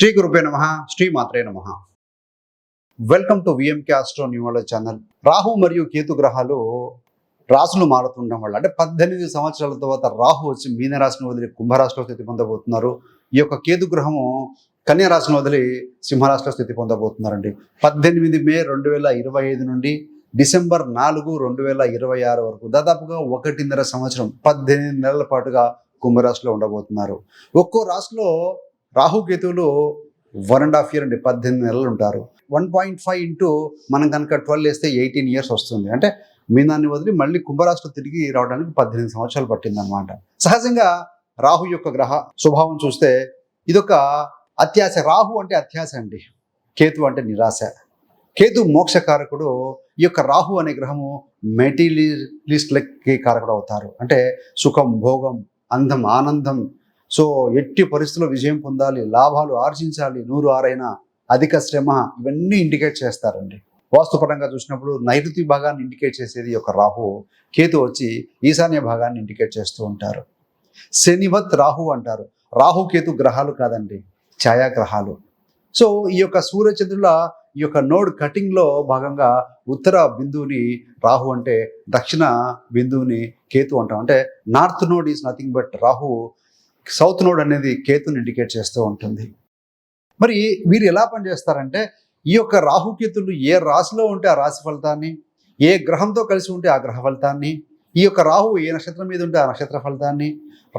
శ్రీ గురుపే నమః, శ్రీ మాత్రే నమః. Welcome to VMK astro numerology channel. Rahu మరియు కేతు గ్రహాలు రాసులు మారుతుండడం వల్ల అంటే 18 సంవత్సరాల తర్వాత రాహు వచ్చి మీన రాశిని వదిలి కుంభరాశిలో స్థితి పొందబోతున్నారు. ఈ యొక్క కేతు గ్రహము కన్యా రాశిని వదిలి సింహరాశిలో స్థితి పొందబోతున్నారండి. 18 మే 2025 నుండి డిసెంబర్ 4, 2026 వరకు దాదాపుగా 1.5 సంవత్సరం 18 నెలల పాటుగా కుంభరాశిలో ఉండబోతున్నారు. ఒక్కో రాశిలో రాహుకేతువులు 1.5 ఇయర్ అండి, 18 నెలలు ఉంటారు. 1.5 ఇంటూ మనం కనుక 12 వేస్తే 18 ఇయర్స్ వస్తుంది. అంటే మీనాన్ని వదిలి మళ్ళీ కుంభరాశిలో తిరిగి రావడానికి 18 సంవత్సరాలు పట్టిందనమాట. సహజంగా రాహు యొక్క గ్రహ స్వభావం చూస్తే ఇదొక అత్యాశ. రాహు అంటే అత్యాశ అండి, కేతు అంటే నిరాశ. కేతు మోక్షకారకుడు. ఈ యొక్క రాహు అనే గ్రహము మెటీరియలిస్ట్లకి కారకుడు అవుతారు. అంటే సుఖం, భోగం, అందం, ఆనందం. సో ఎట్టి పరిస్థితుల్లో విజయం పొందాలి, లాభాలు ఆర్జించాలి, 100 అధిక శ్రమ, ఇవన్నీ ఇండికేట్ చేస్తారండి. వాస్తుపరంగా చూసినప్పుడు నైరుతి భాగాన్ని ఇండికేట్ చేసేది ఒక రాహు. కేతు వచ్చి ఈశాన్య భాగాన్ని ఇండికేట్ చేస్తూ ఉంటారు. శనివత్ రాహు అంటారు. రాహు కేతు గ్రహాలు కాదండి, ఛాయాగ్రహాలు. సో ఈ యొక్క సూర్యచంద్రుల ఈ యొక్క నోడ్ కటింగ్లో భాగంగా ఉత్తర బిందువుని రాహు అంటే, దక్షిణ బిందువుని కేతు అంటాం. అంటే north node is nothing but Rahu, south node అనేది కేతుని ఇండికేట్ చేస్తూ ఉంటుంది. మరి వీరు ఎలా పనిచేస్తారంటే, ఈ యొక్క రాహుకేతులు ఏ రాశిలో ఉంటే ఆ రాశి ఫలితాన్ని, ఏ గ్రహంతో కలిసి ఉంటే ఆ గ్రహ ఫలితాన్ని, ఈ యొక్క రాహు ఏ నక్షత్రం మీద ఉంటే ఆ నక్షత్ర ఫలితాన్ని,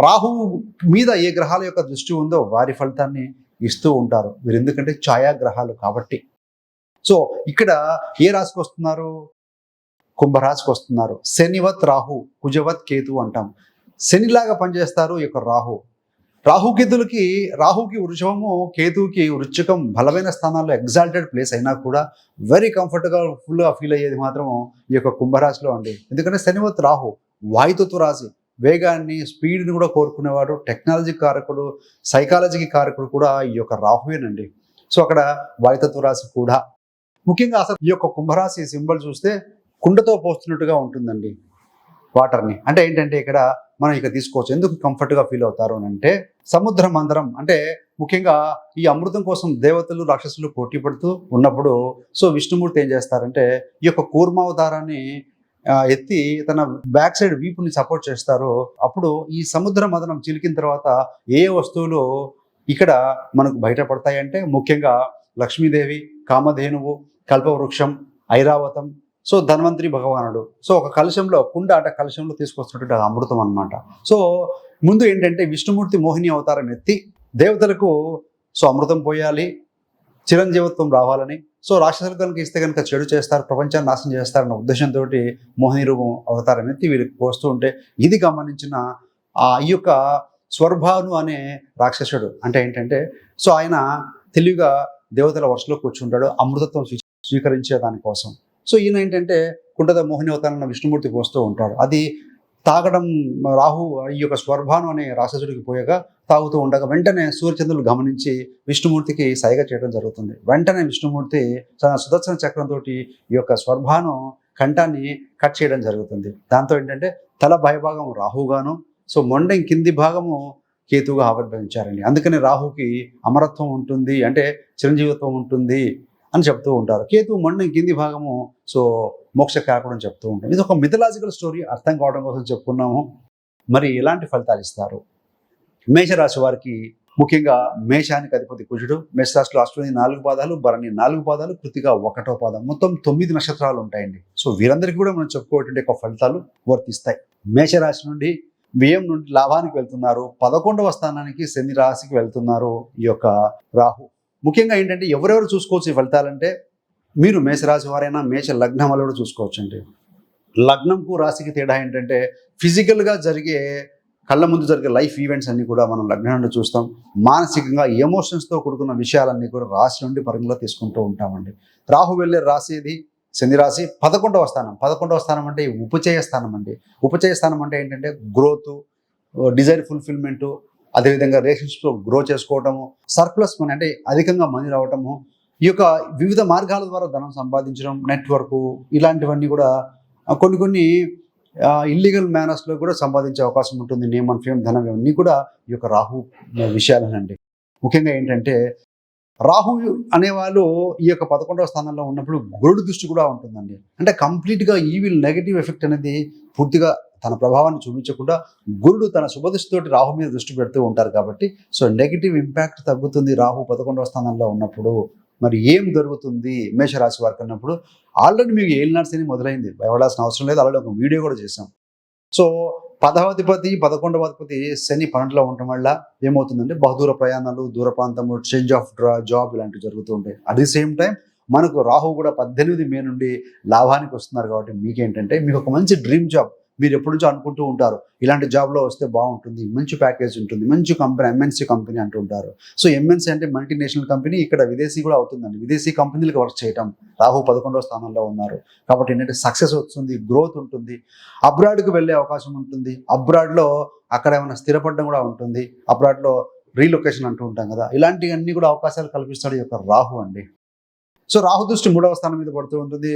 రాహువు మీద ఏ గ్రహాల యొక్క దృష్టి ఉందో వారి ఫలితాన్ని ఇస్తూ ఉంటారు. వీరు ఎందుకంటే ఛాయాగ్రహాలు కాబట్టి. సో ఇక్కడ ఏ రాశికి వస్తున్నారు? కుంభరాశికి వస్తున్నారు. శనివత్ రాహు, కుజవత్ కేతు అంటాం. శనిలాగా పనిచేస్తారు ఈ యొక్క రాహు. రాహుకి వృషభము, కేతువుకి వృశ్చికం బలమైన స్థానాల్లో ఎగ్జాల్టెడ్ ప్లేస్ అయినా కూడా వెరీ కంఫర్టబుల్గా ఫీల్ అయ్యేది మాత్రం ఈ యొక్క కుంభరాశిలో అండి. ఎందుకంటే శనివత్ రాహు వాయుతత్వ రాశి, వేగాన్ని, స్పీడ్ని కూడా కోరుకునేవాడు. టెక్నాలజీ కారకుడు, సైకాలజీకి కారకుడు కూడా ఈ యొక్క రాహువేనండి. సో అక్కడ వాయుతత్వ రాశి కూడా. ముఖ్యంగా అసలు ఈ యొక్క కుంభరాశి సింబల్ చూస్తే కుండతో పోస్తున్నట్టుగా ఉంటుందండి వాటర్ని. అంటే ఏంటంటే ఇక్కడ మనం ఇక తీసుకోవచ్చు. ఎందుకు కంఫర్ట్గా ఫీల్ అవుతారు అని అంటే, సముద్ర మందరం అంటే ముఖ్యంగా ఈ అమృతం కోసం దేవతలు, రాక్షసులు పోటీ పడుతూ ఉన్నప్పుడు సో విష్ణుమూర్తి ఏం చేస్తారంటే ఈ యొక్క కూర్మావతారాన్ని ఎత్తి తన బ్యాక్ సైడ్ వీపుని సపోర్ట్ చేస్తారు. అప్పుడు ఈ సముద్ర మదనం చిలికిన తర్వాత ఏ వస్తువులు ఇక్కడ మనకు బయటపడతాయంటే ముఖ్యంగా లక్ష్మీదేవి, కామధేనువు, కల్పవృక్షం, ఐరావతం, సో ధన్వంతరి భగవానుడు. సో ఒక కలశంలో, కుండ అంటే కలశంలో తీసుకొస్తున్నట్టు అమృతం అన్నమాట. సో ముందు ఏంటంటే విష్ణుమూర్తి మోహిని అవతారం ఎత్తి దేవతలకు సో అమృతం పోయాలి, చిరంజీవత్వం రావాలని, సో రాక్షసులు కనుక ఇస్తే కనుక చెడు చేస్తారు, ప్రపంచాన్ని నాశనం చేస్తారన్న ఉద్దేశంతో మోహిని రూపం అవతారం ఎత్తి వీరికి పోస్తూ ఉంటే ఇది గమనించిన ఈ యొక్క స్వర్భాను అనే రాక్షసుడు అంటే ఏంటంటే సో ఆయన తెలివిగా దేవతల వరుసలో కూర్చుంటాడు అమృతత్వం స్వీకరించే దానికోసం. సో ఈయన ఏంటంటే కుండద మోహిని అవతారాన్ని విష్ణుమూర్తి పోస్తూ ఉంటాడు. అది తాగడం రాహు ఈ యొక్క స్వర్భాను అనే రాక్షసుడికి పోయాక తాగుతూ ఉండగా వెంటనే సూర్యచంద్రులు గమనించి విష్ణుమూర్తికి సైగ చేయడం జరుగుతుంది. వెంటనే విష్ణుమూర్తి తన సుదర్శన చక్రంతో ఈ యొక్క స్వర్భాను కంఠాన్ని కట్ చేయడం జరుగుతుంది. దాంతో ఏంటంటే తల భయభాగం రాహుగాను, సో మొండెం కింది భాగము కేతువుగా ఆవిర్భవించారండి. అందుకని రాహుకి అమరత్వం ఉంటుంది, అంటే చిరంజీవిత్వం ఉంటుంది అని చెప్తూ ఉంటారు. కేతు మొండెం కింది భాగము సో మోక్షకారకుడు అని చెప్తూ ఉంటాం. ఇది ఒక మిథలాజికల్ స్టోరీ, అర్థం కావడం కోసం చెప్పుకున్నాము. మరి ఎలాంటి ఫలితాలు ఇస్తారు? మేషరాశి వారికి ముఖ్యంగా మేషానికి అధిపతి కుజుడు. మేషరాశిలో అశ్విని 4 పాదాలు, భరణి 4 పాదాలు, కృతిక 1వ పాదం, మొత్తం 9 నక్షత్రాలు ఉంటాయండి. సో వీరందరికీ కూడా మనం చెప్పుకోవటువంటి ఒక ఫలితాలు వర్తిస్తాయి. మేషరాశి నుండి వ్యయం నుండి లాభానికి వెళ్తున్నారు. 11వ స్థానానికి శని రాశికి వెళ్తున్నారు ఈ యొక్క రాహు. ముఖ్యంగా ఏంటంటే ఎవరెవరు చూసుకోవచ్చు ఈ ఫలితాలంటే, మీరు మేషరాశి వారైనా మేష లగ్నం వల్ల కూడా చూసుకోవచ్చు అండి. లగ్నంకు రాశికి తేడా ఏంటంటే ఫిజికల్గా జరిగే కళ్ళ ముందు జరిగే లైఫ్ ఈవెంట్స్ అన్నీ కూడా మనం లగ్నం నుండి చూస్తాం. మానసికంగా ఎమోషన్స్తో కూడుకున్న విషయాలన్నీ కూడా రాశి నుండి పరిగణలో తీసుకుంటూ ఉంటామండి. రాహు వెళ్ళే రాశి ఇది శని రాశి. 11వ స్థానం. 11వ స్థానం అంటే ఉపచయ స్థానం అండి. ఉపచయ స్థానం అంటే ఏంటంటే గ్రోత్, డిజైర్ ఫుల్ఫిల్మెంటు, అదేవిధంగా రిలేషన్షిప్లో గ్రో చేసుకోవటము, సర్ప్లస్ మనీ అంటే అధికంగా మనీ రావటము, ఈ యొక్క వివిధ మార్గాల ద్వారా ధనం సంపాదించడం, నెట్వర్క్, ఇలాంటివన్నీ కూడా కొన్ని ఇల్లీగల్ మేనర్స్లో కూడా సంపాదించే అవకాశం ఉంటుంది. నేమ్ అండ్ ఫేమ్, ధనం, ఇవన్నీ కూడా ఈ యొక్క రాహు విషయాలనండి. ముఖ్యంగా ఏంటంటే రాహు అనేవాళ్ళు ఈ యొక్క 11వ స్థానంలో ఉన్నప్పుడు గురుడు దృష్టి కూడా ఉంటుందండి. అంటే కంప్లీట్గా ఈవిల్ నెగటివ్ ఎఫెక్ట్ అనేది పూర్తిగా తన ప్రభావాన్ని చూపించకుండా గురుడు తన శుభదృష్టితోటి రాహు మీద దృష్టి పెడుతూ ఉంటారు కాబట్టి సో నెగటివ్ ఇంపాక్ట్ తగ్గుతుంది రాహు 11వ స్థానంలో ఉన్నప్పుడు. మరి ఏం జరుగుతుంది మేషరాశి వారికి అన్నప్పుడు ఆల్రెడీ మీకు ఏలినాటి శని మొదలైంది, భయపడాల్సిన అవసరం లేదు. ఆల్రెడీ ఒక వీడియో కూడా చేసాం. సో 10వ అధిపతి 11వ అధిపతి శని 12లో ఉండటం వల్ల ఏమవుతుందంటే బహుదూర ప్రయాణాలు, దూర ప్రాంతము, చేంజ్ ఆఫ్ జాబ్ ఇలాంటివి జరుగుతూ ఉంటాయి. అట్ ది సేమ్ టైం మనకు రాహు కూడా 18 మే నుండి లాభానికి వస్తున్నారు కాబట్టి మీకేంటంటే మీకు ఒక మంచి డ్రీమ్ జాబ్ మీరు ఎప్పటి నుంచో అనుకుంటూ ఉంటారు, ఇలాంటి జాబ్లో వస్తే బాగుంటుంది, మంచి ప్యాకేజ్ ఉంటుంది, మంచి కంపెనీ ఎంఎన్సీ కంపెనీ అంటూ ఉంటారు. సో ఎంఎన్సీ అంటే మల్టీనేషనల్ కంపెనీ, ఇక్కడ విదేశీ కూడా అవుతుందండి. విదేశీ కంపెనీలకు వర్క్ చేయటం, రాహు 11వ స్థానంలో ఉన్నారు కాబట్టి ఏంటంటే సక్సెస్ వస్తుంది, గ్రోత్ ఉంటుంది, అబ్రాడ్కి వెళ్ళే అవకాశం ఉంటుంది, అబ్రాడ్లో అక్కడ ఏమైనా స్థిరపడడం కూడా ఉంటుంది, అబ్రాడ్లో రీలొకేషన్ అంటూ ఉంటాం కదా, ఇలాంటివన్నీ కూడా అవకాశాలు కల్పిస్తాడు ఈ యొక్క రాహు అండి. సో రాహు దృష్టి 3వ స్థానం మీద పడుతూ ఉంటుంది,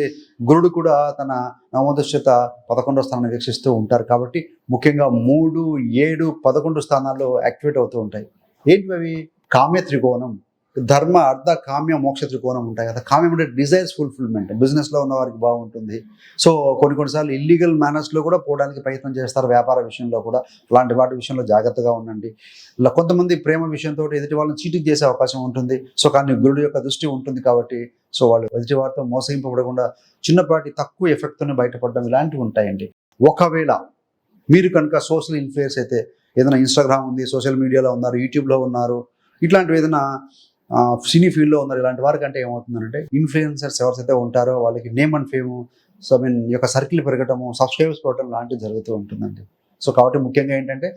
గురుడు కూడా తన నవమ దృష్టిత 11వ స్థానాన్ని వీక్షిస్తూ ఉంటారు కాబట్టి ముఖ్యంగా 3, 7, 11 స్థానాల్లో యాక్టివేట్ అవుతూ ఉంటాయి. ఏంటి అవి? కామ్య త్రికోణం, ధర్మ అర్థ కామ్య మోక్ష త్రికోణం ఉంటాయి కదా. కామ్యం అంటే డిజైర్స్ ఫుల్ఫిల్మెంట్, బిజినెస్లో ఉన్న వారికి బాగుంటుంది. సో కొన్నిసార్లు ఇల్లీగల్ మేనర్స్లో కూడా పోవడానికి ప్రయత్నం చేస్తారు, వ్యాపార విషయంలో కూడా. అలాంటి వాటి విషయంలో జాగ్రత్తగా ఉండండి. ఇలా కొంతమంది ప్రేమ విషయంతో ఎదుటి వాళ్ళని చీటింగ్ చేసే అవకాశం ఉంటుంది. సో కానీ గురుడు యొక్క దృష్టి ఉంటుంది కాబట్టి సో వాళ్ళు ఎదుటి వారితో మోసగింపబడకుండా చిన్నపాటి తక్కువ ఎఫెక్ట్తోనే బయటపడడం ఇలాంటివి ఉంటాయండి. ఒకవేళ మీరు కనుక సోషల్ ఇన్ఫ్లుయెన్స్ అయితే, ఏదైనా ఇన్స్టాగ్రామ్ ఉంది, సోషల్ మీడియాలో ఉన్నారు, యూట్యూబ్లో ఉన్నారు, ఇట్లాంటివి ఏదైనా సినీ ఫీల్డ్లో ఉన్నారు, ఇలాంటి వారికి అంటే ఏమవుతుందంటే ఇన్ఫ్లుయెన్సర్స్ ఎవరైతే ఉంటారో వాళ్ళకి నేమ్ అండ్ ఫేమ్, సో ఈ యొక్క సర్కిల్ పెరగటము, సబ్స్క్రైబర్స్ పెరగడం లాంటివి జరుగుతూ ఉంటుందండి. సో కాబట్టి ముఖ్యంగా ఏంటంటే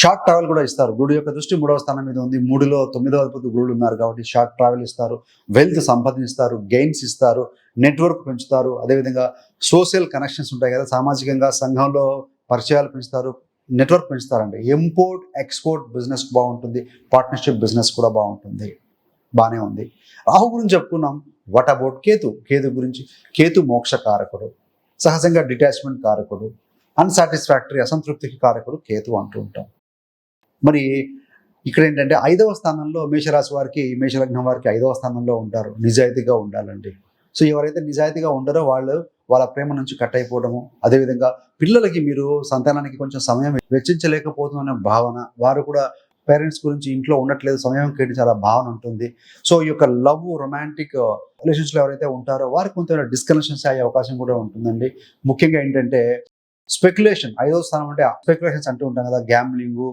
షార్ట్ ట్రావెల్ కూడా ఇస్తారు. గురుడు యొక్క దృష్టి 3వ స్థానం మీద ఉంది, 3లో 9వ అధిపతి గురుడు ఉన్నారు కాబట్టి షార్ట్ ట్రావెల్ ఇస్తారు, వెల్త్ సంపాదిస్తారు, గెయిన్స్ ఇస్తారు, నెట్వర్క్ పెంచుతారు. అదేవిధంగా సోషల్ కనెక్షన్స్ ఉంటాయి కదా, సామాజికంగా సంఘంలో పరిచయాలు పెంచుతారు, నెట్వర్క్ పెంచుతారండి. ఇంపోర్ట్ ఎక్స్పోర్ట్ బిజినెస్ బాగుంటుంది, పార్ట్నర్షిప్ బిజినెస్ కూడా బాగుంటుంది, బాగానే ఉంది. రాహు గురించి చెప్పుకున్నాం. What about Ketu? కేతు గురించి, కేతు మోక్ష కారకుడు, సహజంగా డిటాచ్మెంట్ కారకుడు, అన్సాటిస్ఫాక్టరీ అసంతృప్తికి కారకుడు కేతు అంటూ ఉంటాం. మరి ఇక్కడ ఏంటంటే 5వ స్థానంలో మేషరాశి వారికి, మేషలగ్నం వారికి 5వ స్థానంలో ఉంటారు. నిజాయితీగా ఉండాలండి. సో ఎవరైతే నిజాయితీగా ఉండరో వాళ్ళు వాళ్ళ ప్రేమ నుంచి కట్ అయిపోవడము, అదేవిధంగా పిల్లలకి మీరు సంతానానికి కొంచెం సమయం వెచ్చించలేకపోతున్న భావన, వారు కూడా పేరెంట్స్ గురించి ఇంట్లో ఉండట్లేదు, సమయం కేటాయించాల భావన ఉంటుంది. సో ఈ యొక్క లవ్ రొమాంటిక్ రిలేషన్స్లో ఎవరైతే ఉంటారో వారికి కొంత డిస్కనెక్షన్స్ అయ్యే అవకాశం కూడా ఉంటుందండి. ముఖ్యంగా ఏంటంటే స్పెక్యులేషన్, 5వ స్థానం అంటే స్పెక్యులేషన్స్ అంటూ ఉంటాం కదా, గ్యాంబ్లింగు,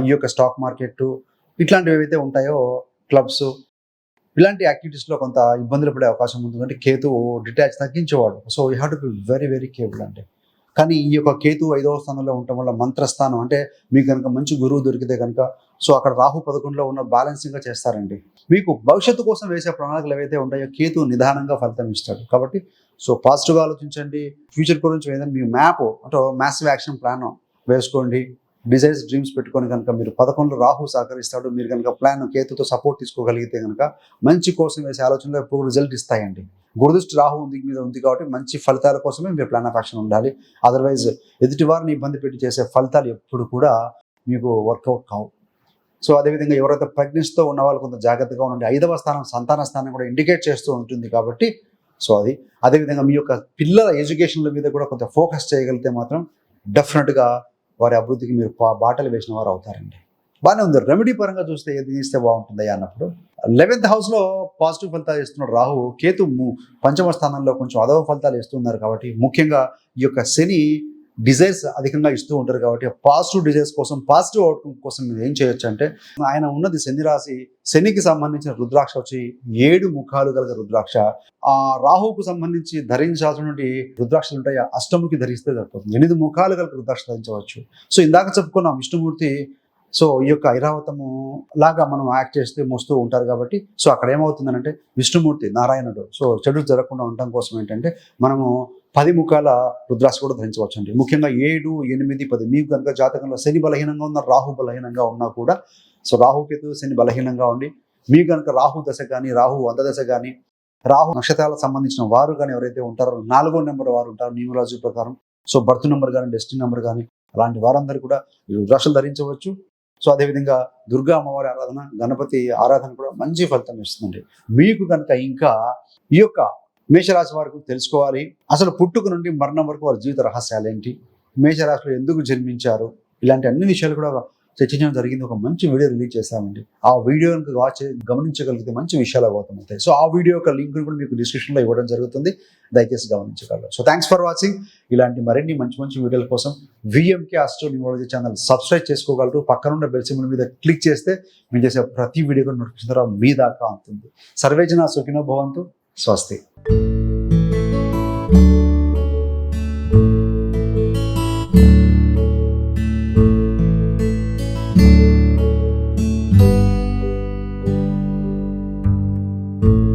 ఈ యొక్క స్టాక్ మార్కెట్, ఇట్లాంటివి ఏవైతే ఉంటాయో క్లబ్స్, ఇలాంటి యాక్టివిటీస్లో కొంత ఇబ్బందులు పడే అవకాశం ఉంటుంది. అంటే కేతు డిటాచ్ తగ్గించేవాడు. So you have to be very very careful అండి. కానీ ఈ యొక్క కేతు 5వ స్థానంలో ఉండటం వల్ల మంత్రస్థానం, అంటే మీకు కనుక మంచి గురువు దొరికితే కనుక సో అక్కడ రాహు 11లో ఉన్న బ్యాలెన్సింగ్గా చేస్తారండి. మీకు భవిష్యత్తు కోసం వేసే ప్రణాళికలు ఏవైతే ఉంటాయో కేతు నిదానంగా ఫలితం ఇస్తాడు కాబట్టి సో పాజిటివ్గా ఆలోచించండి. ఫ్యూచర్ గురించి ఏదైనా మీ మ్యాప్ అంటే మ్యాసివ్ యాక్షన్ ప్లాన్ వేసుకోండి. డిజైర్స్ డ్రీమ్స్ పెట్టుకొని కనుక మీరు 11లో రాహు సహకరిస్తాడు, మీరు కనుక ప్లాన్ కేతుతో సపోర్ట్ తీసుకోగలిగితే కనుక మంచి కోసం వేసే ఆలోచనలో ఎప్పుడు రిజల్ట్ ఇస్తాయండి. గురుదృష్టి రాహు మీద ఉంది కాబట్టి మంచి ఫలితాల కోసమే మీరు ప్లాన్ ఆఫ్ యాక్షన్ ఉండాలి. అదర్వైజ్ ఎదుటి వారిని ఇబ్బంది పెట్టి చేసే ఫలితాలు ఎప్పుడు కూడా మీకు వర్కౌట్ కావు. సో అదేవిధంగా ఎవరైతే ప్రెగ్నెన్సీతో ఉన్న వాళ్ళు కొంత జాగ్రత్తగా ఉండండి. 5వ స్థానం సంతాన స్థానం కూడా ఇండికేట్ చేస్తూ ఉంటుంది కాబట్టి సో అది. అదేవిధంగా మీ యొక్క పిల్లల ఎడ్యుకేషన్ల మీద కూడా కొంత ఫోకస్ చేయగలిగితే మాత్రం డెఫినెట్గా వారి అభివృద్ధికి మీరు బాటలు వేసిన వారు అవుతారండి. బాగానే ఉంది. రెమెడీ పరంగా చూస్తే ఏది ఇస్తే బాగుంటుంది అన్నప్పుడు 11th హౌస్లో పాజిటివ్ ఫలితాలు ఇస్తున్నాడు రాహు. కేతు 5వ స్థానంలో కొంచెం అదవ ఫలితాలు ఇస్తున్నారు కాబట్టి ముఖ్యంగా ఈ యొక్క శని డిజైర్స్ అధికంగా ఇస్తూ ఉంటారు కాబట్టి పాజిటివ్ డిజైర్స్ కోసం, పాజిటివ్ అవుట్కమ్ కోసం మీరు ఏం చేయొచ్చు అంటే, ఆయన ఉన్నది శని రాశి, శనికి సంబంధించిన రుద్రాక్ష వచ్చి 7 ముఖాలు కలిగిన రుద్రాక్ష. ఆ రాహుకు సంబంధించి ధరించాల్సినటువంటి రుద్రాక్షలు ఉంటాయి, అష్టముఖి ధరిస్తే సరిపోతుంది. 8 ముఖాలు కలిగిన రుద్రాక్ష ధరించవచ్చు. సో ఇందాక చెప్పుకున్నాం విష్ణుమూర్తి, సో ఈ యొక్క ఐరావతము లాగా మనం యాక్ట్ చేస్తే మోస్తూ ఉంటారు కాబట్టి సో అక్కడ ఏమవుతుందంటే విష్ణుమూర్తి నారాయణుడు. సో చెడు జరగకుండా ఉండటం కోసం ఏంటంటే మనము 10 ముఖాల రుద్రాక్ష కూడా ధరించవచ్చు అండి. ముఖ్యంగా 7, 8, 10 మీకు కనుక జాతకంలో శని బలహీనంగా ఉన్న, రాహు బలహీనంగా ఉన్నా కూడా సో రాహుకేతు శని బలహీనంగా ఉండి మీకు కనుక రాహు దశ కానీ, రాహు అంధదశ కానీ, రాహు నక్షత్రాలకు సంబంధించిన వారు కానీ ఎవరైతే ఉంటారో 4వ నెంబర్ వారు ఉంటారు న్యూమరాలజీ ప్రకారం. సో బర్త్ నెంబర్ కానీ, డెస్టినీ నెంబర్ కానీ అలాంటి వారందరూ కూడా ఈ రుద్రాక్షలు ధరించవచ్చు. సో అదేవిధంగా దుర్గా అమ్మవారి ఆరాధన, గణపతి ఆరాధన కూడా మంచి ఫలితం ఇస్తుందండి. మీకు కనుక ఇంకా ఈ యొక్క మేషరాశి వారికి తెలుసుకోవాలి, అసలు పుట్టుక నుండి మరణం వరకు వారి జీవిత రహస్యాలు ఏంటి, మేషరాశిలో ఎందుకు జన్మించారు, ఇలాంటి అన్ని విషయాలు కూడా చర్చించడం జరిగింది. ఒక మంచి వీడియో రిలీజ్ చేశామండి. ఆ వీడియో కనుక గమనించగలిగితే మంచి విషయాలు అవగతమవుతాయి. సో ఆ వీడియో యొక్క లింక్ కూడా మీకు డిస్క్రిప్షన్లో ఇవ్వడం జరుగుతుంది, దయచేసి గమనించగలరు. So thanks for watching. ఇలాంటి మరిన్ని మంచి మంచి వీడియోల కోసం VMK astro numerology channel subscribe చేసుకోగలరు. పక్కనున్న బెల్ సింబల్ మీద క్లిక్ చేస్తే మేము చేసే ప్రతి వీడియో కూడా నోటిఫికేషన్ ద్వారా మీ దాకా అందుతుంది. సర్వేజన సుఖినో భవంతు. స్వస్తి. thank you